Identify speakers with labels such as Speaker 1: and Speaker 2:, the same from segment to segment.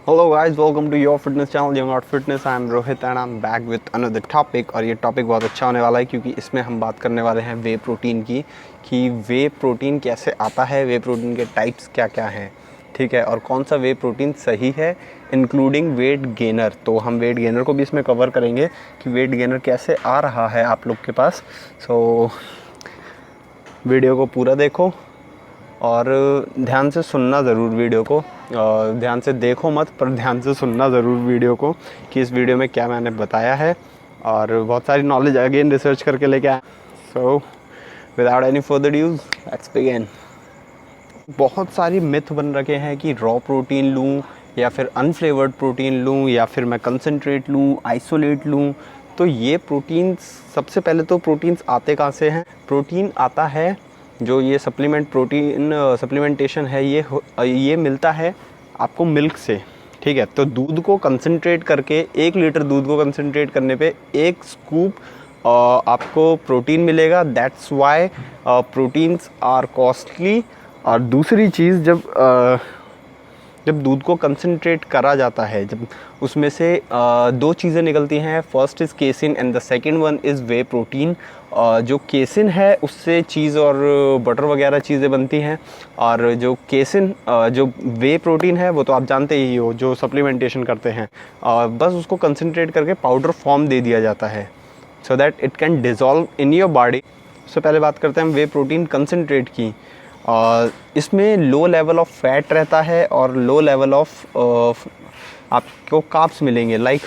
Speaker 1: Hello guys, welcome to your fitness channel young art fitness. I am Rohit and I am back with another topic. और ये topic बहुत अच्छा होने वाला है क्योंकि इसमें हम बात करने वाले हैं वे प्रोटीन की, कि वे प्रोटीन कैसे आता है, वे प्रोटीन के टाइप्स क्या क्या हैं, ठीक है, और कौन सा वे प्रोटीन सही है, इंक्लूडिंग वेट गेनर। तो हम वेट गेनर को भी इसमें कवर करेंगे कि वेट गेनर कैसे आ रहा है आप लोग के पास। सो वीडियो को पूरा देखो और ध्यान से सुनना ज़रूर वीडियो को। ध्यान से देखो मत, पर ध्यान से सुनना ज़रूर वीडियो को कि इस वीडियो में क्या मैंने बताया है। और बहुत सारी नॉलेज अगेन रिसर्च करके लेके आया। So without any further dues let's begin. बहुत सारी मिथ बन रखे हैं कि रॉ प्रोटीन लूँ या फिर अनफ्लेवर्ड प्रोटीन लूँ या फिर मैं कंसनट्रेट लूँ, आइसोलेट लूँ। तो ये प्रोटीन्स, सबसे पहले तो प्रोटीन्स आते कहाँ से हैं? प्रोटीन आता है, जो ये प्रोटीन सप्लीमेंटेशन है, ये मिलता है आपको मिल्क से, ठीक है। तो दूध को कंसंट्रेट करके, 1 लीटर दूध को कंसंट्रेट करने पे 1 स्कूप आपको प्रोटीन मिलेगा। That's why proteins are costly. और दूसरी चीज़, जब दूध को कंसंट्रेट करा जाता है, जब उसमें से 2 चीज़ें निकलती हैं। First is casein and the second one is way protein. जो केसिन है उससे चीज़ और बटर वगैरह चीज़ें बनती हैं। और जो जो वे प्रोटीन है वो तो आप जानते ही हो, जो सप्लीमेंटेशन करते हैं, बस उसको कंसंट्रेट करके पाउडर फॉर्म दे दिया जाता है so that it can dissolve in your body. सबसे पहले बात करते हैं वे प्रोटीन कंसंट्रेट की। इसमें लो लेवल ऑफ फैट रहता है और लो लेवल ऑफ आपको कार्ब्स मिलेंगे। लाइक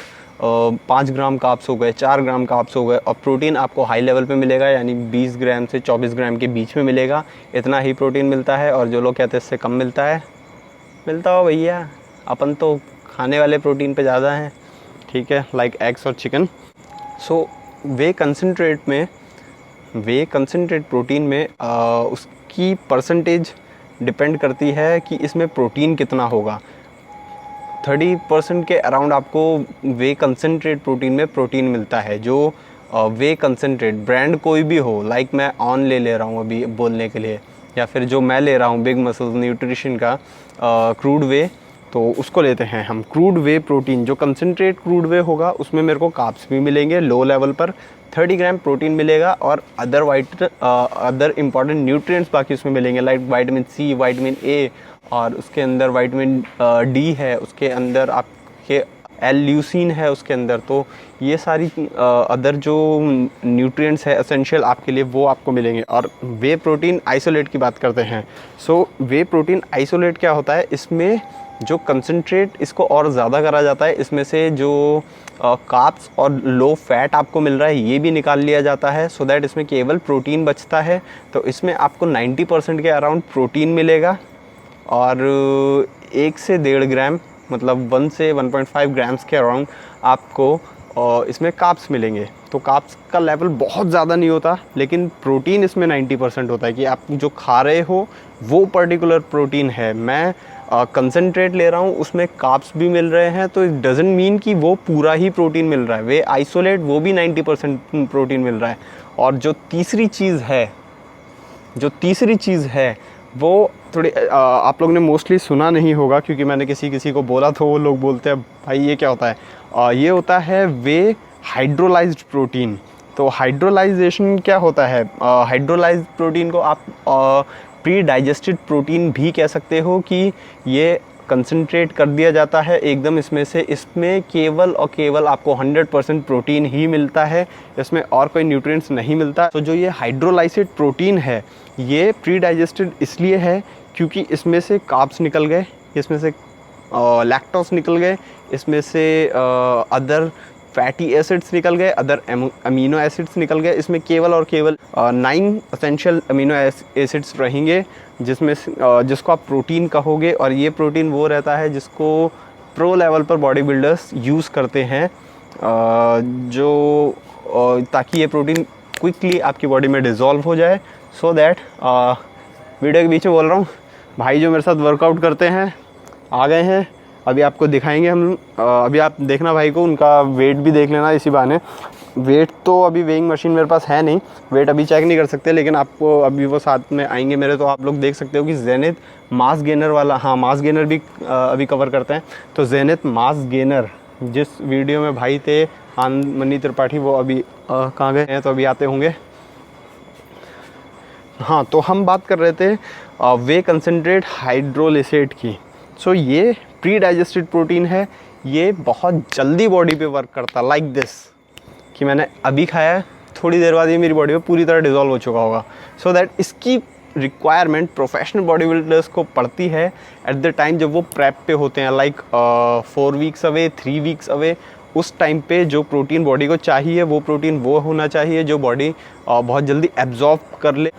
Speaker 1: 5 ग्राम कार्ब्स हो गए, 4 ग्राम कार्ब्स हो गए। और प्रोटीन आपको हाई लेवल पे मिलेगा, यानी 20 ग्राम से 24 ग्राम के बीच में मिलेगा। इतना ही प्रोटीन मिलता है। और जो लोग कहते हैं इससे कम मिलता है, मिलता हो भैया, अपन तो खाने वाले प्रोटीन पे ज़्यादा हैं, ठीक है, लाइक एग्स और चिकन। सो वे कंसनट्रेट प्रोटीन में उसकी परसेंटेज डिपेंड करती है कि इसमें प्रोटीन कितना होगा। 30% के अराउंड आपको वे कंसनट्रेट प्रोटीन में प्रोटीन मिलता है। जो वे कंसनट्रेट ब्रांड कोई भी हो, लाइक मैं ऑन ले रहा हूँ अभी बोलने के लिए, या फिर जो मैं ले रहा हूँ बिग मसल्स न्यूट्रिशन का क्रूड वे, तो उसको लेते हैं हम क्रूड वे प्रोटीन। जो कंसनट्रेट क्रूड वे होगा उसमें मेरे को कार्ब्स भी मिलेंगे लो लेवल पर, 30 ग्राम प्रोटीन मिलेगा और अदर इम्पॉर्टेंट न्यूट्रिएंट्स बाकी उसमें मिलेंगे, like vitamin C, vitamin A, और उसके अंदर विटामिन डी है, उसके अंदर आपके एल-ल्यूसीन है उसके अंदर। तो ये सारी अदर जो न्यूट्रिएंट्स है एसेंशियल आपके लिए, वो आपको मिलेंगे। और वे प्रोटीन आइसोलेट की बात करते हैं। सो वे प्रोटीन आइसोलेट क्या होता है? इसमें जो कंसंट्रेट इसको और ज़्यादा करा जाता है, इसमें से जो कार्ब्स और लो फैट आपको मिल रहा है ये भी निकाल लिया जाता है, सो दैट इसमें केवल प्रोटीन बचता है। तो इसमें आपको 90% के अराउंड प्रोटीन मिलेगा और 1 से 1.5 ग्राम, मतलब 1 से 1.5 ग्राम्स के अराउंड आपको इसमें कार्ब्स मिलेंगे। तो कार्ब्स का लेवल बहुत ज़्यादा नहीं होता, लेकिन प्रोटीन इसमें 90% होता है कि आप जो खा रहे हो वो पर्टिकुलर प्रोटीन है। मैं कंसनट्रेट ले रहा हूँ, उसमें कार्ब्स भी मिल रहे हैं, तो इट डजंट मीन कि वो पूरा ही प्रोटीन मिल रहा है। वे आइसोलेट, वो भी 90% प्रोटीन मिल रहा है। और जो तीसरी चीज़ है वो थोड़ी आप लोग ने मोस्टली सुना नहीं होगा, क्योंकि मैंने किसी को बोला तो वो लोग बोलते हैं भाई ये क्या होता है। ये होता है वे हाइड्रोलाइज्ड प्रोटीन। तो हाइड्रोलाइजेशन क्या होता है? हाइड्रोलाइज्ड प्रोटीन को आप प्री डाइजेस्टेड प्रोटीन भी कह सकते हो, कि ये कंसंट्रेट कर दिया जाता है एकदम इसमें से। इसमें केवल और केवल आपको 100% प्रोटीन ही मिलता है, इसमें और कोई न्यूट्रिएंट्स नहीं मिलता। तो जो ये हाइड्रोलाइज्ड प्रोटीन है ये प्री डाइजेस्टेड इसलिए है क्योंकि इसमें से कार्ब्स निकल गए, इसमें से लैक्टोस निकल गए, इसमें से अदर फैटी एसिड्स निकल गए, अदर अमीनो एसिड्स निकल गए। इसमें केवल और केवल 9 एसेंशियल अमीनो एसिड्स रहेंगे, जिसको आप प्रोटीन कहोगे। और ये प्रोटीन वो रहता है जिसको प्रो लेवल पर बॉडी बिल्डर्स यूज़ करते हैं, ताकि ये प्रोटीन क्विकली आपकी बॉडी में डिज़ोल्व हो जाए। सो दैट वीडियो के बीच में बोल रहा हूँ, भाई जो मेरे साथ वर्कआउट करते हैं आ गए हैं, अभी आपको दिखाएंगे हम। अभी आप देखना भाई को, उनका वेट भी देख लेना इसी बहाने। वेट तो अभी वेइंग मशीन मेरे पास है नहीं, वेट अभी चेक नहीं कर सकते, लेकिन आपको अभी वो साथ में आएंगे मेरे, तो आप लोग देख सकते हो कि जेनिथ मास गेनर वाला, हाँ मास गेनर भी अभी कवर करते हैं। तो जेनिथ मास गेनर जिस वीडियो में भाई थे मनी त्रिपाठी, वो अभी कहाँ गए हैं, तो अभी आते होंगे। हाँ, तो हम बात कर रहे थे वे कंसनट्रेट हाइड्रोलिसेट की। सो ये प्री डाइजेस्टेड प्रोटीन है, ये बहुत जल्दी बॉडी पे वर्क करता, लाइक दिस कि मैंने अभी खाया है, थोड़ी देर बाद ये मेरी बॉडी में पूरी तरह डिज़ोल्व हो चुका होगा। सो दैट इसकी रिक्वायरमेंट प्रोफेशनल बॉडी बिल्डर्स को पड़ती है एट द टाइम जब वो प्रेप पे होते हैं, like 4 weeks away, 3 weeks away. उस टाइम पे जो प्रोटीन बॉडी को चाहिए वो प्रोटीन वो होना चाहिए जो बॉडी बहुत जल्दी एब्जॉर्ब कर ले।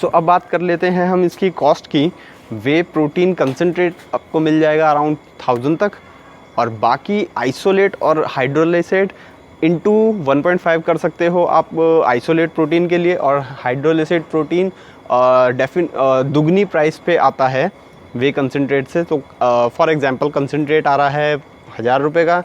Speaker 1: सो अब बात कर लेते हैं हम इसकी कॉस्ट की। वे प्रोटीन कंसनट्रेट आपको मिल जाएगा अराउंड 1000 तक, और बाकी आइसोलेट और हाइड्रोलिसेट इंटू 1.5 कर सकते हो आप आइसोलेट प्रोटीन के लिए, और हाइड्रोलिसेट प्रोटीन दुगनी प्राइस पे आता है वे कंसनट्रेट से। तो फॉर एग्जांपल कंसनट्रेट आ रहा है 1000 रुपये का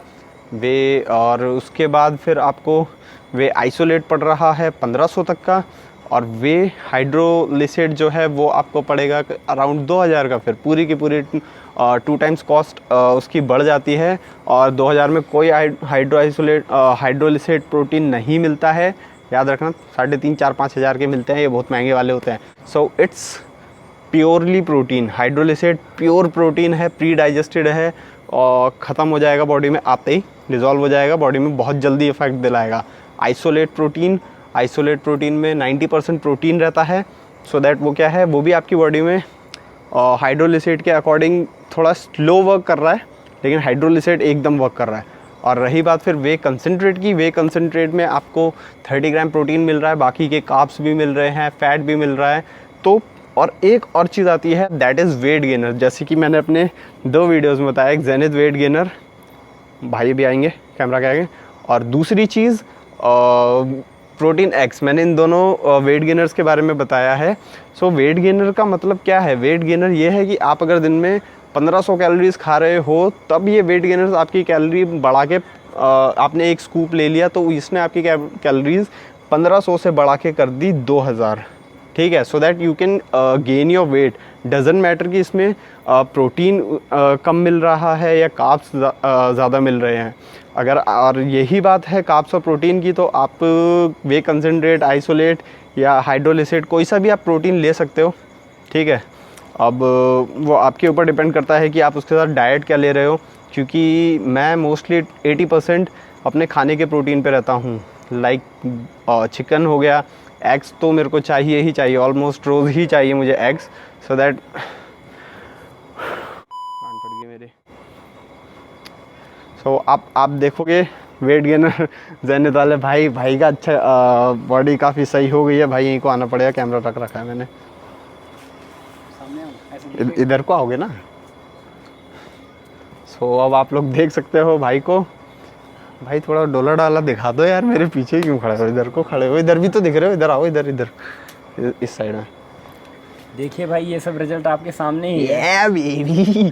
Speaker 1: वे, और उसके बाद फिर आपको वे आइसोलेट पड़ रहा है 1500 तक का, और वे हाइड्रोलिसेट जो है वो आपको पड़ेगा अराउंड 2000 का। फिर पूरी की पूरी 2 टाइम्स कॉस्ट उसकी बढ़ जाती है, और 2000 में कोई हाइड्रोलिसेट प्रोटीन नहीं मिलता है। याद रखना 3,500, 4,000, 5,000 के मिलते हैं, ये बहुत महंगे वाले होते हैं। So it's purely protein, hydrolysate pure protein है, प्री डाइजेस्टेड है, और ख़त्म हो जाएगा बॉडी में आते ही, डिज़ोल्व हो जाएगा बॉडी में, बहुत जल्दी इफेक्ट दिलाएगा। आइसोलेट प्रोटीन में 90% प्रोटीन रहता है, सो दैट वो क्या है, वो भी आपकी बॉडी में हाइड्रोलिसेट के अकॉर्डिंग थोड़ा स्लो वर्क कर रहा है, लेकिन हाइड्रोलिसेट एकदम वर्क कर रहा है। और रही बात फिर वे कंसनट्रेट की, वे कंसनट्रेट में आपको 30 ग्राम प्रोटीन मिल रहा है, बाकी के कार्ब्स भी मिल रहे हैं, फैट भी मिल रहा है। तो और एक और चीज़ आती है, दैट इज़ वेट गेनर। जैसे कि मैंने अपने 2 वीडियोज़ में बताया, एक जेनिथ वेट गेनर, भाई भी आएंगे कैमरा के आगे, और दूसरी चीज़ प्रोटीन एक्स। मैंने इन दोनों वेट गेनर्स के बारे में बताया है। सो वेट गेनर का मतलब क्या है? वेट गेनर ये है कि आप अगर दिन में 1500 कैलोरीज खा रहे हो, तब ये वेट गेनर्स आपकी कैलोरी बढ़ा के आपने एक स्कूप ले लिया तो इसने आपकी कैलोरीज 1500 से बढ़ा के कर दी 2000, ठीक है। So that you can gain your weight. Doesn't matter कि इसमें प्रोटीन कम मिल रहा है या कार्ब्स ज़्यादा मिल रहे हैं। अगर और यही बात है कार्ब्स और प्रोटीन की, तो आप वे कंसनट्रेट, आइसोलेट या हाइड्रोलिसेट कोई सा भी आप प्रोटीन ले सकते हो, ठीक है। अब वो आपके ऊपर डिपेंड करता है कि आप उसके साथ डाइट क्या ले रहे हो, क्योंकि मैं मोस्टली 80% अपने खाने के प्रोटीन पे रहता हूँ। लाइक चिकन हो गया, एग्स तो मेरे को चाहिए ही चाहिए, ऑलमोस्ट रोज़ ही चाहिए मुझे एग्स, सो दैट कान पड़ गए मेरे। सो आप देखोगे वेट गेनर जेनिथ वाले भाई का अच्छा बॉडी काफ़ी सही हो गई है। भाई यहीं को आना पड़ेगा, कैमरा रख रखा है मैंने, इधर को आओगे ना। सो अब आप लोग देख सकते हो भाई को। भाई थोड़ा डोला डाला दिखा दो यार, मेरे पीछे क्यों खड़े हो? इधर को खड़े हो, इधर भी तो दिख रहे हो, इधर आओ, इधर इस साइड में
Speaker 2: देखिए भाई, ये सब रिजल्ट आपके सामने ही है।
Speaker 1: Yeah, baby.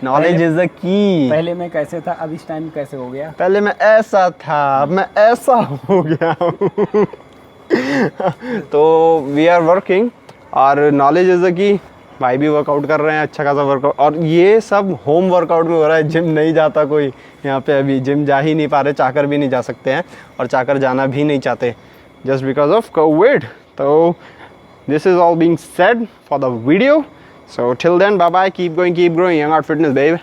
Speaker 1: Knowledge is the key.
Speaker 2: पहले मैं कैसे था, अब इस टाइम कैसे हो गया?
Speaker 1: पहले मैं ऐसा था, अब मैं ऐसा हो गया हूँ। तो वी आर वर्किंग और नॉलेज इज द की। भाई भी वर्कआउट कर रहे हैं, अच्छा खासा वर्कआउट, और ये सब होम वर्कआउट में हो रहा है। जिम नहीं जाता कोई यहाँ पे, अभी जिम जा ही नहीं पा रहे, चाकर भी नहीं जा सकते हैं और चाकर जाना भी नहीं चाहते जस्ट बिकॉज ऑफ कोविड। तो this is all being said for the video, so till then, bye bye, keep going, keep growing, Young Art Fitness, babe.